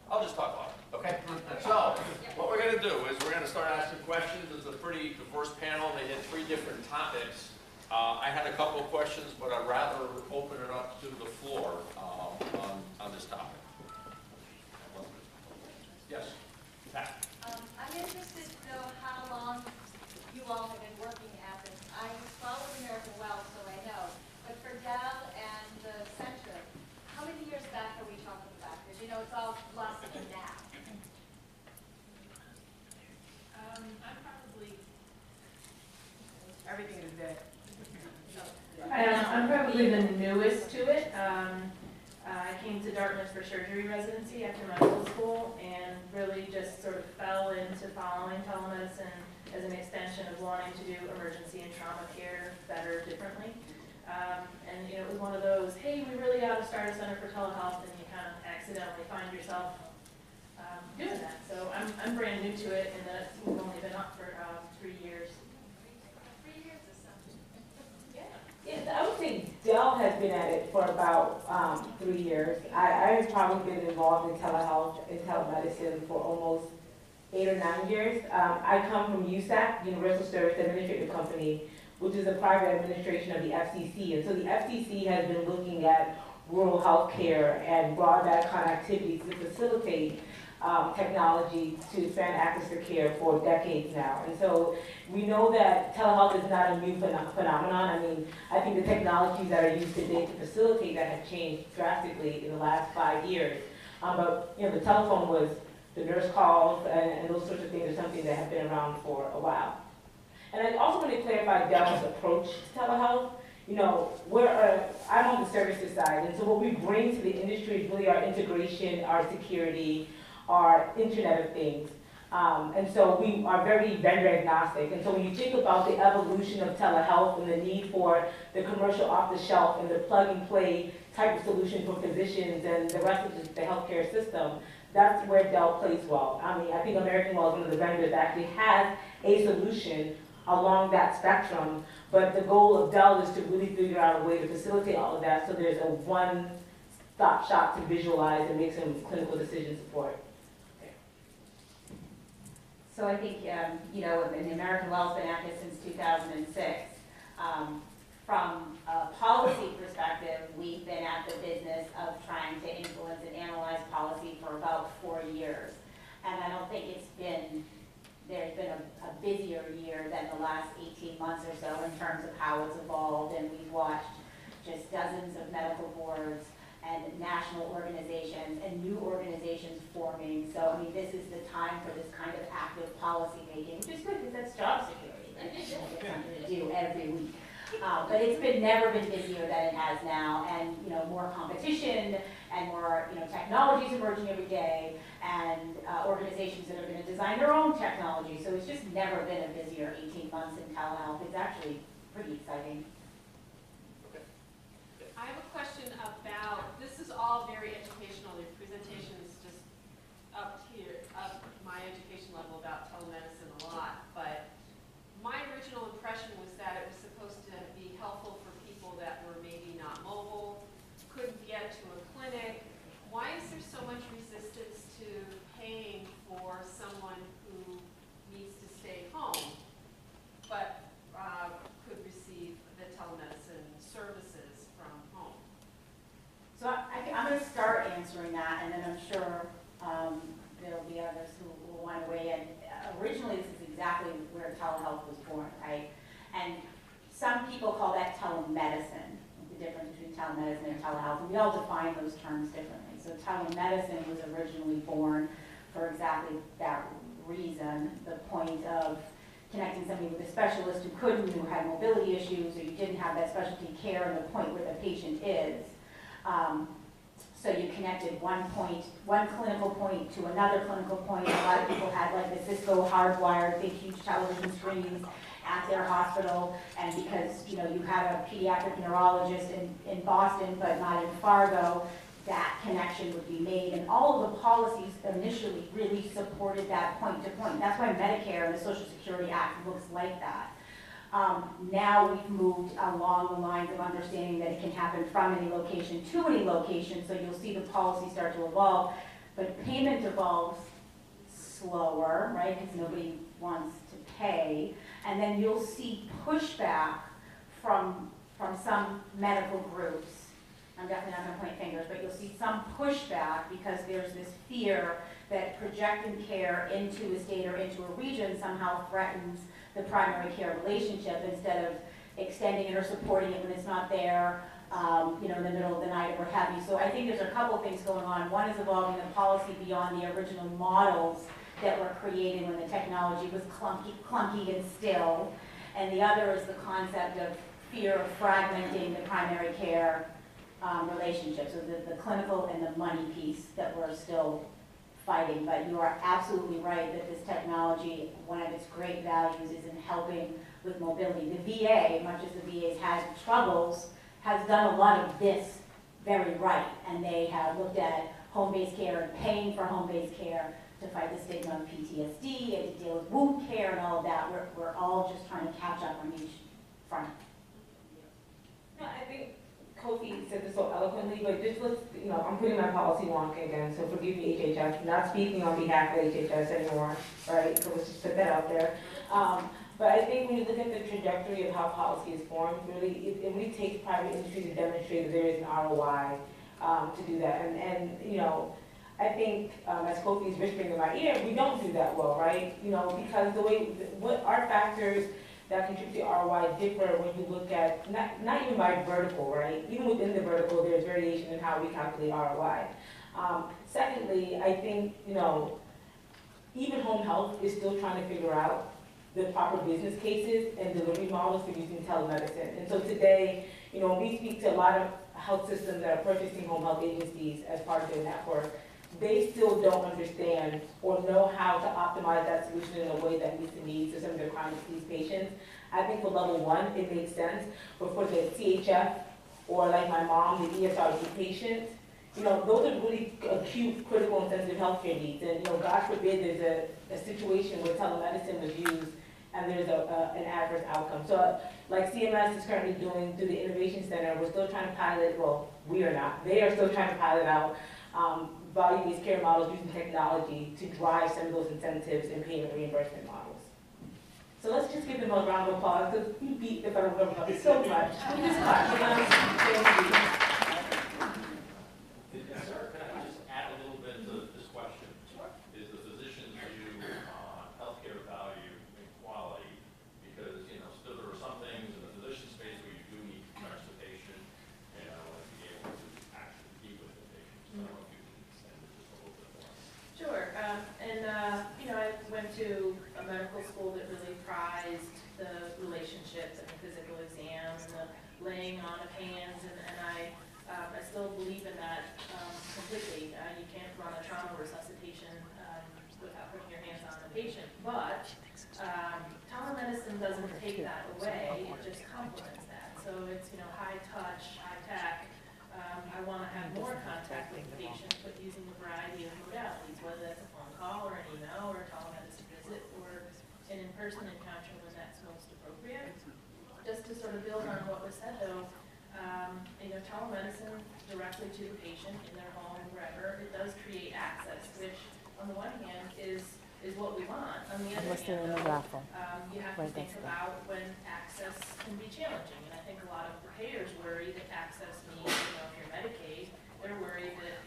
I'll just talk loud, okay? So, what we're gonna do is we're gonna start asking questions. It's a pretty diverse panel. They did 3 different topics. I had a couple of questions, but I'd rather open it up to the floor on this topic. Yes, Pat. I'm interested to know how long you all have been working at this. I followed American Well, so I know. But for Dell and the center, how many years back are we talking about? Because it's all blossoming now. I'm probably, Everything is dead. I'm probably the newest to it. I came to Dartmouth for surgery residency after medical school and really just sort of fell into following telemedicine as an extension of wanting to do emergency and trauma care better, differently. And it was one of those, hey, we really ought to start a center for telehealth, and you kind of accidentally find yourself doing that. So I'm brand new to it, and we've only been up for 3 years. 3 years or something. Yeah, I would say Dell has been at it for about 3 years. I've probably been involved in telehealth and telemedicine for almost 8 or 9 years. I come from USAC, Universal Service Administrative Company, which is a private administration of the FCC. And so the FCC has been looking at rural health care and broadband connectivity to facilitate technology to expand access to care for decades now. And so we know that telehealth is not a new phenomenon. I mean, I think the technologies that are used today to facilitate that have changed drastically in the last 5 years. But the telephone was, the nurse calls and those sorts of things are something that have been around for a while. And I also want to clarify Dell's approach to telehealth. I'm on the services side, and so what we bring to the industry is really our integration, our security, our Internet of Things. And so we are very vendor agnostic. And so when you think about the evolution of telehealth and the need for the commercial off-the-shelf and the plug-and-play type of solution for physicians and the rest of the healthcare system, that's where Dell plays well. I mean, I think American Well is one of the vendors that actually has a solution along that spectrum, but the goal of Dell is to really figure out a way to facilitate all of that so there's a one-stop shop to visualize and make some clinical decision support. So I think, and the American Well's been active since 2006. From a policy perspective, we've been at the business of trying to influence and analyze policy for about 4 years. And I don't think there's been a busier year than the last 18 months or so in terms of how it's evolved. And we've watched just dozens of medical boards and national organizations and new organizations forming. So, I mean, this is the time for this kind of active policy making, which is good because that's job security, right? It's something to do every week. But it's never been busier than it has now, and more competition and more technologies emerging every day, and organizations that are going to design their own technology. So it's just never been a busier 18 months in telehealth. It's actually pretty exciting. I have a question about, this is all very educational, your presentation is just up my education level about telemedicine a lot, but my original impression was that it was supposed to be helpful for people that were maybe not mobile, couldn't get to a clinic. Why is there so much resistance to paying for someone who needs to stay home, but could receive the telemedicine services from home? So I'm going to start answering that, and then I'm sure there'll be others who will want to weigh in. Originally, this is exactly where telehealth was born, right? And some people call that telemedicine, the difference between telemedicine and telehealth, and we all define those terms differently. So telemedicine was originally born for exactly that reason, the point of connecting somebody with a specialist who couldn't, who had mobility issues, or you didn't have that specialty care and the point where the patient is. So you connected one clinical point to another clinical point. A lot of people had like the Cisco hardwired, big, huge television screens at their hospital, and because you had a pediatric neurologist in Boston, but not in Fargo, that connection would be made. And all of the policies initially really supported that point to point. That's why Medicare and the Social Security Act looks like that. Now we've moved along the lines of understanding that it can happen from any location to any location, so you'll see the policy start to evolve, but payment evolves slower, right, because nobody wants to pay, and then you'll see pushback from some medical groups. I'm definitely not going to point fingers, but you'll see some pushback because there's this fear that projecting care into a state or into a region somehow threatens the primary care relationship instead of extending it or supporting it when it's not there, in the middle of the night or what have you. So I think there's a couple things going on. One is evolving the policy beyond the original models that were created when the technology was clunky and still. And the other is the concept of fear of fragmenting the primary care relationship. So the clinical and the money piece that we're still fighting, but you are absolutely right that this technology, one of its great values is in helping with mobility. The VA, much as the VA's had troubles, has done a lot of this very right, and they have looked at home-based care and paying for home-based care to fight the stigma of PTSD and to deal with wound care and all of that. We're all just trying to catch up on each front. No, I think Kofi said this so eloquently, but just let's, I'm putting my policy wonk again, so forgive me, HHS. Not speaking on behalf of HHS anymore, right? So let's just put that out there. But I think when you look at the trajectory of how policy is formed, really, it really takes private industry to demonstrate that there is an ROI to do that. And I think, as Kofi is whispering in my ear, we don't do that well, right? Because what our factors that contribute to ROI differ when you look at, not even by vertical, right? Even within the vertical, there's variation in how we calculate ROI. Secondly, I think, even home health is still trying to figure out the proper business cases and delivery models for using telemedicine. And so today, when we speak to a lot of health systems that are purchasing home health agencies as part of their network, they still don't understand or know how to optimize that solution in a way that meets the needs of some of their chronic disease patients. I think for level one, it makes sense, but for the CHF or like my mom, the ESRD patient, those are really acute, critical, and sensitive healthcare needs. And God forbid there's a situation where telemedicine was used and there's an adverse outcome. So like CMS is currently doing through the Innovation Center, we're still trying to pilot, well, we are not, they are still trying to pilot out value-based care models using technology to drive some of those incentives and payment reimbursement models. So let's just give them a round of applause, because we beat the federal government so much. We just got, thank you. Sir, can I just add a little bit to this question? Sure. Is the physician's view on healthcare value and quality? Because, still there are some things in the physician space where you do need to touch the patient, and be able to actually be with the patient. So I don't know if you can extend it just a little bit more. Sure, I went to a medical school that really prized the relationships and the physical exam and the laying on of hands, and I still believe in that completely. You can't run a trauma resuscitation without putting your hands on the patient, but telemedicine doesn't take that away, it just complements that. So it's, high touch, high tech. I want to have more contact with the patient, but using a variety of modalities, whether that's a phone call or an email or a telemedicine visit or an in-person encounter when that's most appropriate. Just to sort of build on what was said though, telemedicine directly to the patient in their home, wherever, it does create access, which on the one hand is what we want. On the other hand, though, you have to think about when access can be challenging. And I think a lot of the payers worry that access means, if you're Medicaid, they're worried that,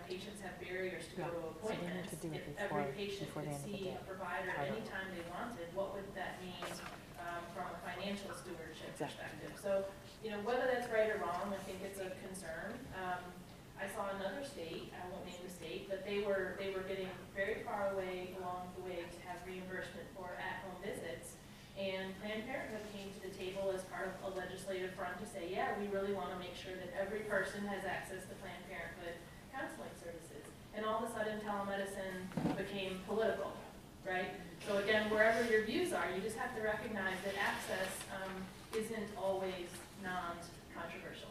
patients have barriers to go to appointments. If every patient could see a provider anytime they wanted, what would that mean from a financial stewardship perspective? So, whether that's right or wrong, I think it's a concern. I saw another state, I won't name the state, but they were getting very far away along the way to have reimbursement for at-home visits. And Planned Parenthood came to the table as part of a legislative front to say, yeah, we really want to make sure that every person has access to Planned Parenthood counseling services. And all of a sudden, telemedicine became political, right? So again, wherever your views are, you just have to recognize that access isn't always non-controversial.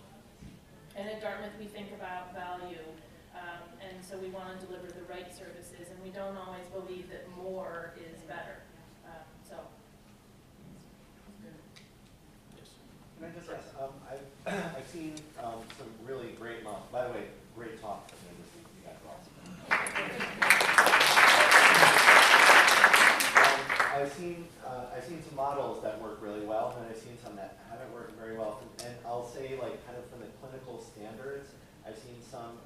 And at Dartmouth, we think about value, and so we want to deliver the right services, and we don't always believe that more is better. Can I just ask, I've seen some really great models. By the way, great talk from this week. You guys are awesome. I've seen some models that work really well, and I've seen some that haven't worked very well. And I'll say, kind of from the clinical standards, I've seen some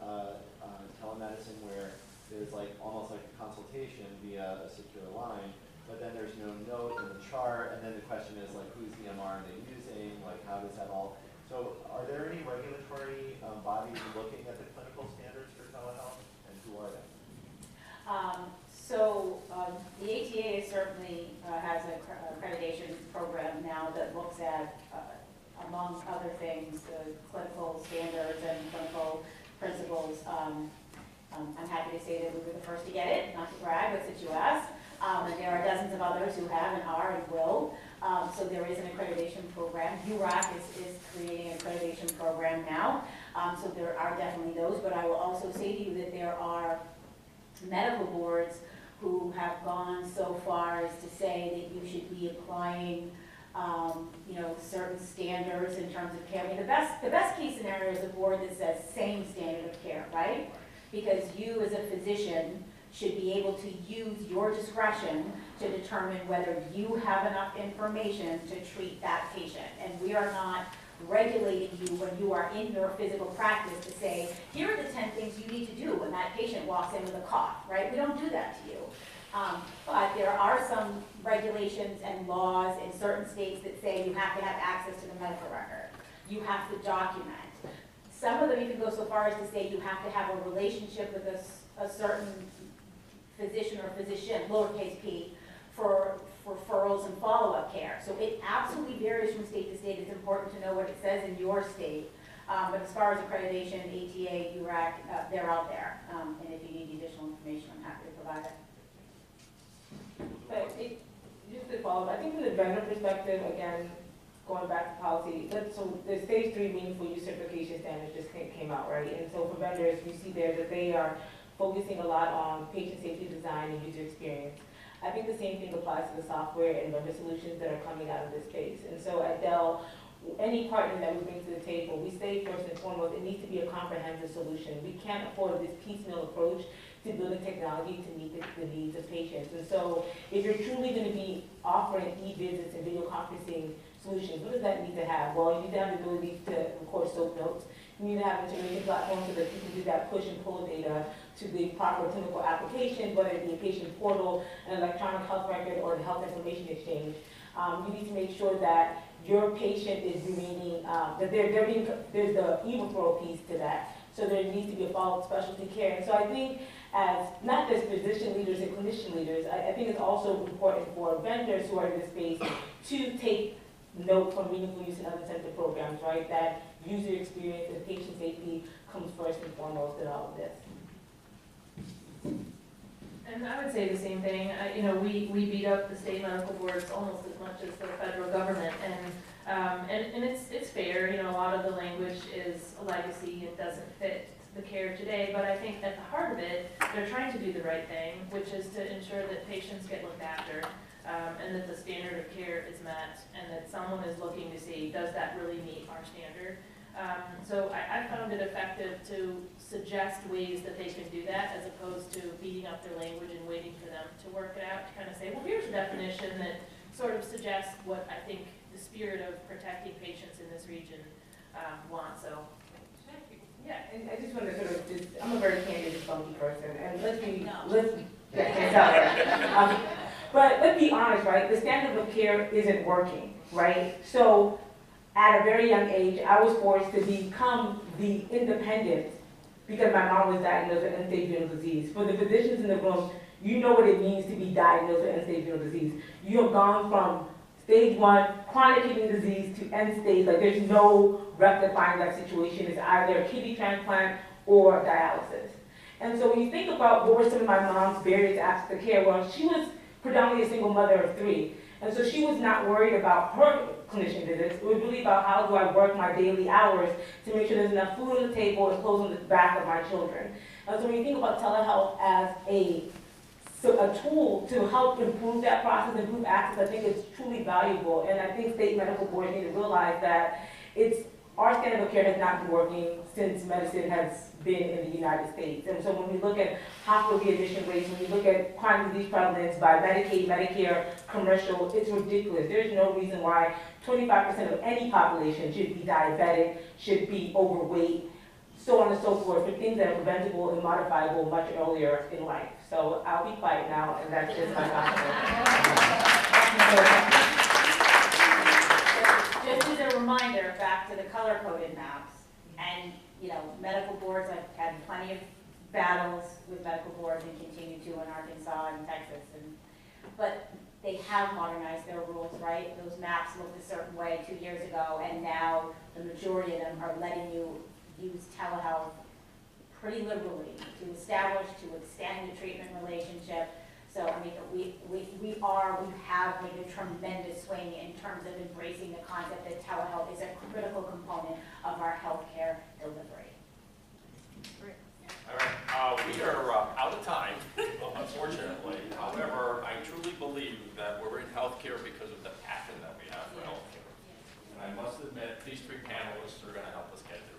telemedicine where there's almost like a consultation via a secure line, but then there's no note in the chart, and then the question is who's the MR are they using, how does that all, so are there any regulatory bodies looking at the clinical standards for telehealth, and who are they? The ATA certainly has an accreditation program now that looks at, among other things, the clinical standards and clinical principles. I'm happy to say that we were the first to get it, not to brag, but since you asked. And there are dozens of others who have and are and will. So there is an accreditation program. URAC is creating an accreditation program now. So there are definitely those, but I will also say to you that there are medical boards who have gone so far as to say that you should be applying certain standards in terms of care. I mean, the best case scenario is a board that says same standard of care, right? Because you as a physician should be able to use your discretion to determine whether you have enough information to treat that patient. And we are not regulating you when you are in your physical practice to say, here are the 10 things you need to do when that patient walks in with a cough, right? We don't do that to you. But there are some regulations and laws in certain states that say you have to have access to the medical record. You have to document. Some of them even go so far as to say you have to have a relationship with a certain physician or physician, lowercase p, for referrals and follow-up care. So it absolutely varies from state to state. It's important to know what it says in your state. But as far as accreditation, ATA, URAC, they're out there. And if you need additional information, I'm happy to provide it. But just to follow up, I think from the vendor perspective, again, going back to policy, so the stage 3 meaningful use certification standards just came out, right? And so for vendors, we see there that they are focusing a lot on patient safety design and user experience. I think the same thing applies to the software and vendor solutions that are coming out of this space. And so at Dell, any partner that we bring to the table, we say first and foremost, it needs to be a comprehensive solution. We can't afford this piecemeal approach to build the technology to meet the needs of patients. And so if you're truly going to be offering e-visits and video conferencing solutions, what does that need to have? Well, you need to have the ability to record soap notes. You need to have an integration platform so that you can do that push and pull data to the proper clinical application, whether it be a patient portal, an electronic health record, or the health information exchange. You need to make sure that your patient is remaining, that there's the e-referral piece to that. So there needs to be a follow-up specialty care. And so I think as not just physician leaders and clinician leaders, I think it's also important for vendors who are in this space to take note from meaningful use and unincentive programs, right? That user experience and patient safety comes first and foremost in all of this. And I would say the same thing. You know, we beat up the state medical boards almost as much as the federal government, and it's fair. You know, a lot of the language is a legacy. It doesn't fit the care today, but I think at the heart of it, they're trying to do the right thing, which is to ensure that patients get looked after, and that the standard of care is met, and that someone is looking to see, does that really meet our standard? So I found it effective to suggest ways that they can do that, as opposed to beating up their language and waiting for them to work it out, to kind of say, well, here's a definition that sort of suggests what I think the spirit of protecting patients in this region wants. So, Yeah, and I just want to sort of I'm a very candid and funky person, and but let's be honest, right? The standard of care isn't working, right? So at a very young age, I was forced to become the independent because my mom was diagnosed with end-stage renal disease. For the physicians in the room, you know what it means to be diagnosed with end-stage renal disease. You have gone from stage 1, chronic kidney disease, to end stage. Like, there's no rectifying that situation. It's either a kidney transplant or dialysis. And so when you think about what were some of my mom's barriers to access to care, well, she was predominantly a single mother of 3. And so she was not worried about her clinician visits. It was really about how do I work my daily hours to make sure there's enough food on the table and clothes on the back of my children. And so when you think about telehealth as a tool to help improve that process, improve access, I think it's truly valuable. And I think state medical boards need to realize that our standard of care has not been working since medicine has been in the United States. And so when we look at hospital readmission rates, when we look at chronic disease prevalence by Medicaid, Medicare, commercial, it's ridiculous. There's no reason why 25% of any population should be diabetic, should be overweight, so on and so forth, for things that are preventable and modifiable much earlier in life. So I'll be quiet now, and that's just my comment. Just as a reminder, back to the color-coded maps, and, you know, medical boards, I've had plenty of battles with medical boards and continue to in Arkansas and Texas, but they have modernized their rules, right? Those maps looked a certain way 2 years ago, and now the majority of them are letting you use telehealth pretty liberally to establish, to extend the treatment relationship. So, I mean, we have made a tremendous swing in terms of embracing the concept that telehealth is a critical component of our healthcare delivery. All right, we are out of time, unfortunately. However, I truly believe that we're in healthcare because of the passion that we have for healthcare. And I must admit, these 3 panelists are going to help us get there.